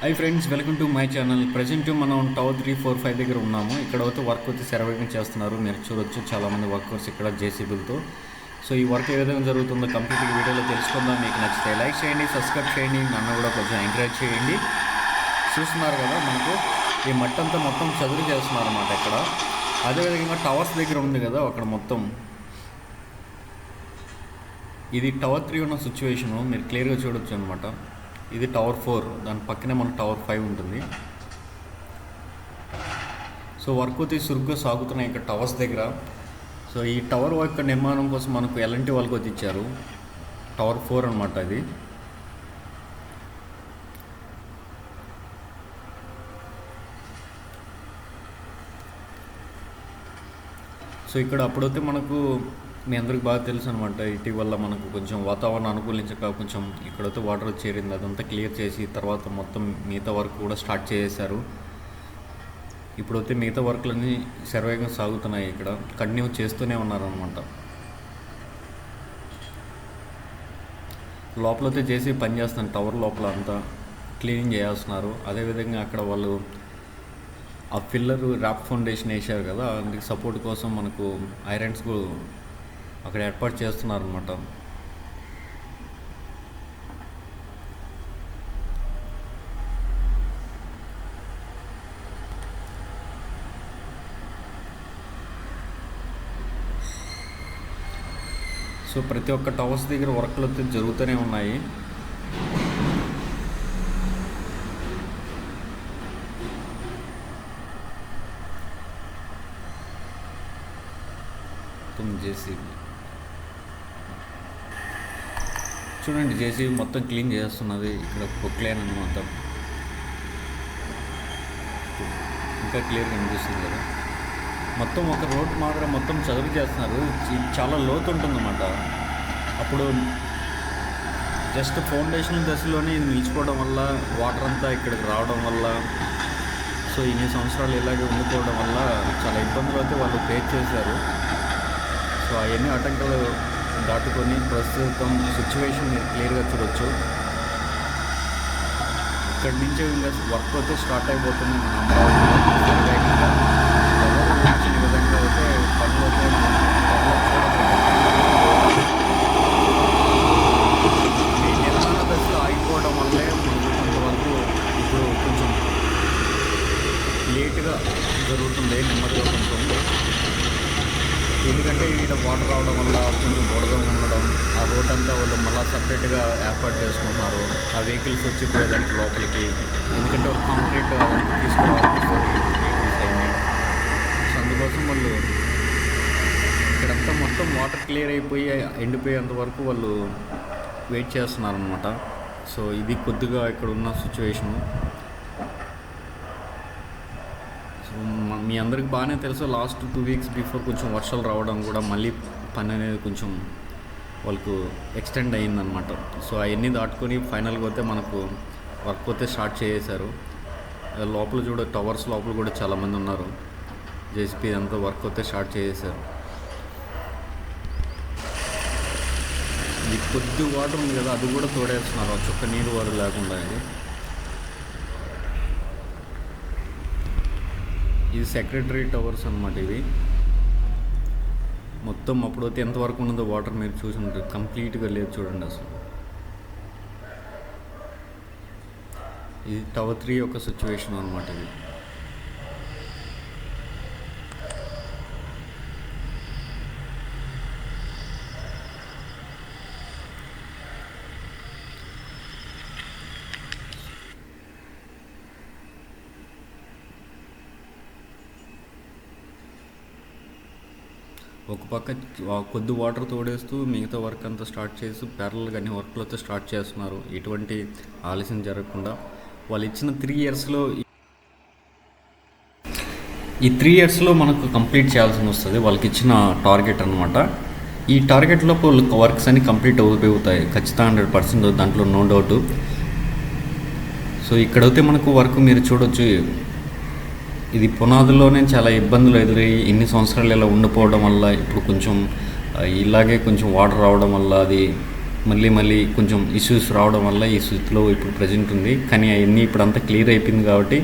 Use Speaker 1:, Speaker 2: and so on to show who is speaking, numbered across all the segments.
Speaker 1: Hi friends, welcome to my channel. Present మనం tower 3, 4, 5 దగ్గర ఉన్నాము. ఇక్కడ అయితే వర్క్ వచ్చి శరవేగం చేస్తున్నారు. మీరు చూడొచ్చు చాలామంది వర్కర్స్ ఇక్కడ జేసీబీలతో. సో ఈ వర్క్ ఏ విధంగా జరుగుతుందో కంప్లీట్ వీడియోలో తెలుసుకుందాం. మీకు నచ్చితే లైక్ చేయండి, సబ్స్క్రైబ్ చేయండి, నన్ను కూడా కొంచెం ఎంకరేజ్ చేయండి. చూస్తున్నారు కదా, మనకు ఈ మట్టి అంతా మొత్తం చదురు చేస్తున్నారు అన్నమాట ఇక్కడ. అదేవిధంగా టవర్స్ దగ్గర ఉంది కదా, అక్కడ మొత్తం ఇది టవర్ 3 ఉన్న సిచ్యువేషను మీరు క్లియర్గా చూడొచ్చు అనమాట. ఇది టవర్ 4, దాని పక్కనే మనకు టవర్ 5 ఉంటుంది. సో వర్క్ అయితే సురుగ్గా సాగుతున్నాయి ఇక్కడ టవర్స్ దగ్గర. సో ఈ టవర్ యొక్క నిర్మాణం కోసం మనకు ఎలాంటి వాళ్ళకి వచ్చి ఇచ్చారు. టవర్ 4 అనమాట ఇది. సో ఇక్కడ అప్పుడైతే మనకు మీ అందరికి బాగా తెలుసు అనమాట, ఇటీవల మనకు కొంచెం వాతావరణం అనుకూలించక కొంచెం ఇక్కడైతే వాటర్ చేరింది. అదంతా క్లియర్ చేసి తర్వాత మొత్తం మిగతా వర్క్ కూడా స్టార్ట్ చేసేసారు. ఇప్పుడైతే మిగతా వర్క్లన్నీ శరవేగంగా సాగుతున్నాయి. ఇక్కడ కంటిన్యూ చేస్తూనే ఉన్నారనమాట. లోపలైతే చేసి పని చేస్తున్నారు. టవర్ లోపల అంతా క్లీనింగ్ చేస్తున్నారు. అదేవిధంగా అక్కడ వాళ్ళు ఆ పిల్లర్ ర్యాప్ ఫౌండేషన్ వేసారు కదా, అందుకు సపోర్ట్ కోసం మనకు ఐరన్స్ అక్కడ ఏర్పాటు చేస్తున్నారు అనమాట. సో ప్రతి ఒక్క టవర్స్ దగ్గర వర్క్లు అయితే జరుగుతూనే ఉన్నాయి. జేసీబీ చూడండి, జేసీబీ మొత్తం క్లీన్ చేస్తున్నది. ఇక్కడ ప్రొక్లైన్ అనమాట, ఇంకా క్లియర్గా కనిపిస్తుంది కదా. మొత్తం ఒక రోడ్ మాత్రం మొత్తం చదువు చేస్తున్నారు. చాలా లోతు ఉంటుందన్నమాట. అప్పుడు జస్ట్ ఫౌండేషన్ దశలోనే ఇది నిలిచిపోవడం వల్ల, వాటర్ అంతా ఇక్కడికి రావడం వల్ల, సో ఇన్ని సంవత్సరాలు ఇలాగే ఉండిపోవడం వల్ల చాలా ఇబ్బందులు అయితే వాళ్ళు ఫేస్ చేశారు. సో అవన్నీ ఆటంకాలు దాటుకొని ప్రస్తుతం సిచ్యువేషన్ మీరు క్లియర్గా చూడవచ్చు. ఇక్కడి నుంచి ఇంకా వర్క్ అయితే స్టార్ట్ అయిపోతుంది. మన అమరావతిలో ఎవరు ఊహించిన విధంగా అయితే పనులు అయితే ఈ నిర్మాణ దశలో ఆగిపోవడం వల్లే మనకు కొంతవరకు ఇప్పుడు కొంచెం లేట్గా జరుగుతుంది, నెమ్మదిగా కొంచెం. ఎందుకంటే ఇక్కడ వాటర్ రావడం వల్ల కొంచెం బురద ఉండడం, ఆ రోడ్ అంతా వాళ్ళు మళ్ళీ సపరేట్గా ఏర్పాటు చేసుకుంటున్నారు. ఆ వెహికల్స్ వచ్చి పోయేదానికి లోపలికి, ఎందుకంటే వాళ్ళు కాంక్రీట్ తీసుకోవాలి. సో అందుకోసం వాళ్ళు ఇక్కడంతా మొత్తం వాటర్ క్లియర్ అయిపోయి ఎండిపోయేంత వరకు వాళ్ళు వెయిట్ చేస్తున్నారు అనమాట. సో ఇది కొద్దిగా ఇక్కడ ఉన్న సిచ్యువేషను. మీ అందరికి బాగానే తెలుసు, లాస్ట్ 2 వీక్స్ బిఫోర్ కొంచెం వర్షాలు రావడం కూడా మళ్ళీ పని అనేది కొంచెం వాళ్ళకు ఎక్స్టెండ్ అయ్యిందనమాట. సో అవన్నీ దాటుకొని ఫైనల్గా అయితే మనకు వర్క్ అయితే స్టార్ట్ చేసేసారు. లోపల చూడ టవర్స్ లోపల కూడా చాలామంది ఉన్నారు. జేసీబీ అంతా వర్క్ అయితే స్టార్ట్ చేసేసారు. ఇది కొద్ది వాటర్ ఉంది కదా, అది కూడా తోడేస్తున్నారు. ఆ చుక్క నీరు వారు లేకుండా. ఇది సెక్రటరీ టవర్స్ అనమాట. ఇవి మొత్తం అప్పుడైతే ఎంతవరకు ఉన్నదో వాటర్ మీరు చూసి ఉంటారు. కంప్లీట్గా లేదు చూడండి అసలు. ఇది టవర్ 3 యొక్క సిచ్యువేషన్ అనమాట. ఇది ఒక పక్క కొద్ది వాటర్ తోడేస్తూ మిగతా వర్క్ అంతా స్టార్ట్ చేసి ప్యారల్గా అన్ని వర్క్లు అయితే స్టార్ట్ చేస్తున్నారు. ఎటువంటి ఆలస్యం జరగకుండా. వాళ్ళు ఇచ్చిన 3 ఇయర్స్లో ఈ 3 ఇయర్స్లో మనకు కంప్లీట్ చేయాల్సి వస్తుంది. వాళ్ళకి ఇచ్చిన టార్గెట్ అనమాట. ఈ టార్గెట్లో వర్క్స్ అన్ని కంప్లీట్ అవుతాయి ఖచ్చితంగా, 100%. దాంట్లో నో డౌట్. సో ఇక్కడైతే మనకు వర్క్ మీరు చూడొచ్చు. ఇది పునాదుల్లోనే చాలా ఇబ్బందులు ఎదురయ్యి ఇన్ని సంవత్సరాలు ఇలా ఉండిపోవడం వల్ల ఇప్పుడు కొంచెం ఇలాగే కొంచెం వాటర్ రావడం వల్ల అది మళ్ళీ మళ్ళీ కొంచెం ఇష్యూస్ రావడం వల్ల ఈ స్థితిలో ఇప్పుడు ప్రజెంట్ ఉంది. కానీ అవన్నీ ఇప్పుడు అంతా క్లియర్ అయిపోయింది కాబట్టి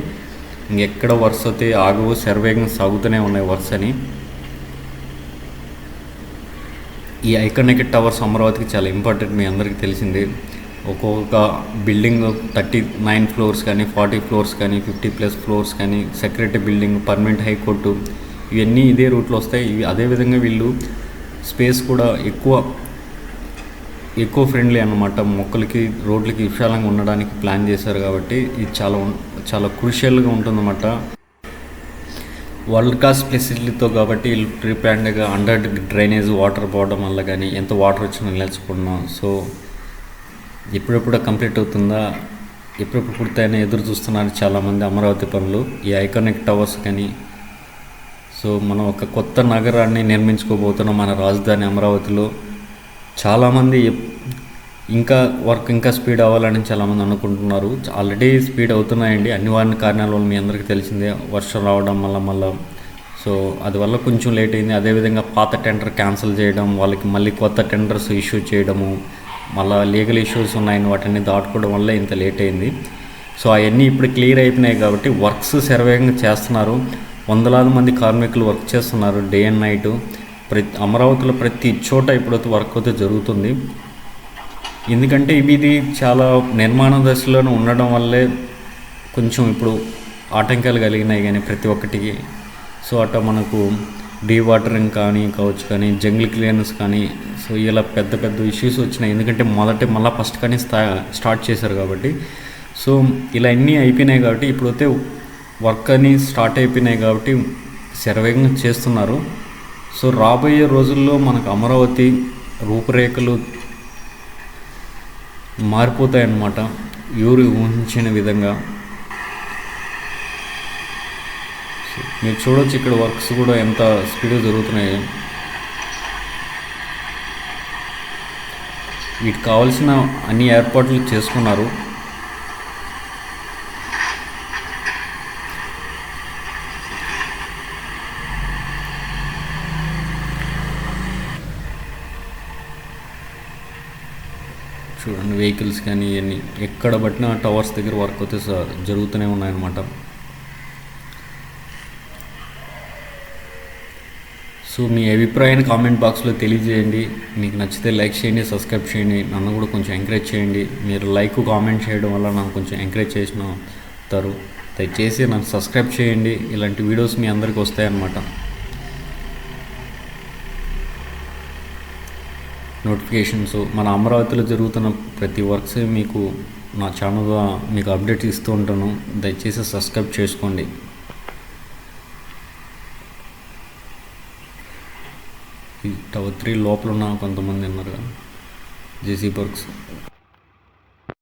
Speaker 1: ఇంకెక్కడ వర్క్స్ అయితే ఆగవు, శరవేగంగా సాగుతూనే ఉన్నాయి వర్క్స్ అని. ఈ ఐకానిక్ టవర్స్ అమరావతికి చాలా ఇంపార్టెంట్, మీ అందరికీ తెలిసిందే. ఒక్కొక్క బిల్డింగ్ 39 ఫ్లోర్స్ కానీ, 40 ఫ్లోర్స్ కానీ, 50+ ఫ్లోర్స్ కానీ, సెక్రటరీ బిల్డింగ్, పర్మనెంట్ హైకోర్టు, ఇవన్నీ ఇదే రూట్లో వస్తాయి. ఇవి అదేవిధంగా వీళ్ళు స్పేస్ కూడా ఎక్కువ ఫ్రెండ్లీ అన్నమాట, మొక్కలకి రోడ్లకి విశాలంగా ఉండడానికి ప్లాన్ చేశారు కాబట్టి ఇది చాలా చాలా క్రూషియల్గా ఉంటుందన్నమాట. వరల్డ్ క్లాస్ ఫెసిలిటీతో కాబట్టి వీళ్ళు ప్రీ ప్లాన్డ్గా అండర్ డ్రైనేజ్ వాటర్ పోవడం వల్ల కానీ ఎంత వాటర్ వచ్చినా నిలచుకున్నాం. సో ఎప్పుడెప్పుడు కంప్లీట్ అవుతుందా, ఎప్పుడెప్పుడు పూర్తయినా ఎదురు చూస్తున్నారు చాలామంది అమరావతి పనులు, ఈ ఐకానిక్ టవర్స్ కానీ. సో మనం ఒక కొత్త నగరాన్ని నిర్మించుకోబోతున్నాం మన రాజధాని అమరావతిలో. చాలామంది ఇంకా స్పీడ్ అవ్వాలని చాలామంది అనుకుంటున్నారు. ఆల్రెడీ స్పీడ్ అవుతున్నాయండి, అన్ని కారణాల వల్ల మీ అందరికీ తెలిసిందే, వర్షం రావడం వల్ల. సో అది వల్ల కొంచెం లేట్ అయింది. అదేవిధంగా పాత టెండర్ క్యాన్సిల్ చేయడం, వాళ్ళకి మళ్ళీ కొత్త టెండర్స్ ఇష్యూ చేయడము, మళ్ళీ లీగల్ ఇష్యూస్ ఉన్నాయని వాటిని దాటుకోవడం వల్ల ఇంత లేట్ అయింది. సో అవన్నీ ఇప్పుడు క్లియర్ అయిపోయినాయి కాబట్టి వర్క్స్ శరవేగంగా చేస్తున్నారు. వందలాది మంది కార్మికులు వర్క్ చేస్తున్నారు డే అండ్ నైట్. అమరావతిలో ప్రతి చోట ఇప్పుడైతే వర్క్ అయితే జరుగుతుంది. ఎందుకంటే ఇది చాలా నిర్మాణ దశలోనే ఉండడం వల్లే కొంచెం ఇప్పుడు ఆటంకాలు కలిగినాయి కానీ ప్రతి ఒక్కటికి. సో అట్లా మనకు డీవాటరింగ్ కావచ్చు కానీ, జంగిల్ క్లియరెన్స్ కానీ, సో ఇలా పెద్ద ఇష్యూస్ వచ్చినాయి. ఎందుకంటే మళ్ళీ ఫస్ట్ కానీ స్టార్ట్ చేశారు కాబట్టి. సో ఇలా అన్నీ అయిపోయినాయి కాబట్టి ఇప్పుడైతే వర్క్ అని స్టార్ట్ అయిపోయినాయి కాబట్టి శరవేగంగా చేస్తున్నారు. సో రాబోయే రోజుల్లో మనకు అమరావతి రూపురేఖలు మారిపోతాయన్నమాట, ఎవరు ఊహించిన విధంగా. మీరు చూడవచ్చు ఇక్కడ వర్క్స్ కూడా ఎంత స్పీడ్గా జరుగుతున్నాయి. వీటికి కావాల్సిన అన్ని ఏర్పాట్లు చేసుకున్నారు. చూడండి వెహికల్స్ కానీ ఇవన్నీ ఎక్కడ పట్టినా టవర్స్ దగ్గర వర్క్ అయితే జరుగుతూనే ఉన్నాయన్నమాట. సో మీ అభిప్రాయాన్ని కామెంట్ బాక్స్లో తెలియజేయండి. మీకు నచ్చితే లైక్ చేయండి, సబ్స్క్రైబ్ చేయండి, నన్ను కూడా కొంచెం ఎంకరేజ్ చేయండి. మీరు లైక్ కామెంట్ చేయడం వల్ల నాకు కొంచెం ఎంకరేజ్ చేసినారు. దయచేసి నన్ను సబ్స్క్రైబ్ చేయండి, ఇలాంటి వీడియోస్ మీ అందరికీ వస్తాయన్నమాట, నోటిఫికేషన్స్. మన అమరావతిలో జరుగుతున్న ప్రతి వర్క్స్ మీకు నా ఛానల్లో మీకు అప్డేట్ ఇస్తూ ఉంటాను. దయచేసి సబ్స్క్రైబ్ చేసుకోండి. ఈ టవర్ 3 లోపల ఉన్న కొంతమంది ఉన్నారు కదా, జేసీ వర్క్స్.